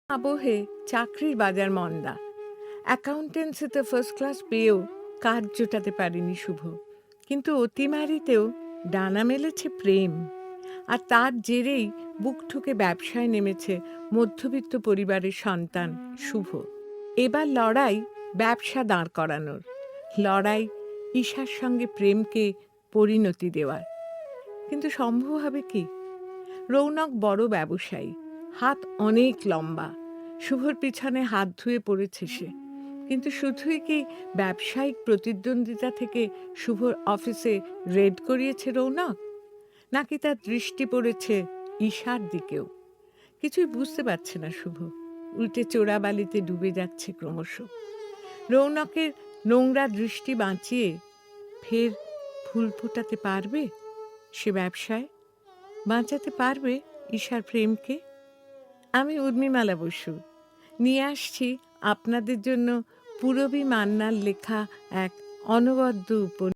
আবহে চাকরির বাজার মন্দা। অ্যাকাউন্টেন্সিতে ফার্স্ট ক্লাস পেয়েও কাজ জোটাতে পারেনি শুভ। কিন্তু অতিমারিতেও ডানা মেলেছে প্রেম। আর তার জেরেই বুক ঠুকে ব্যবসায় নেমেছে মধ্যবিত্ত পরিবারের সন্তান শুভ। এবার লড়াই ব্যবসা দাঁড় করানোর, লড়াই ঈশার সঙ্গে প্রেমকে পরিণতি দেওয়ার। কিন্তু সম্ভব হবে কি? রৌনক বড় ব্যবসায়ী, হাত অনেক লম্বা। শুভর পিছনে হাত ধুয়ে পড়েছে সে। কিন্তু শুধুই কি ব্যবসায়িক প্রতিদ্বন্দ্বিতা থেকে শুভর অফিসে রেড করিয়েছে রৌনক, নাকি তার দৃষ্টি পড়েছে ঈশার দিকেও? কিছুই বুঝতে পারছে না শুভ। উল্টে চোরাবালিতে ডুবে যাচ্ছে ক্রমশ। রৌনকের নোংরা দৃষ্টি বাঁচিয়ে ফের ফুল ফোটাতে পারবে সে ব্যবসায়? বাঁচাতে পারবে ঈশার প্রেমকে? আমি উর্মিমালা বসু নিয়ে আসছি আপনাদের জন্য পূরবী মান্নার লেখা এক অনবদ্য উপন্যাস।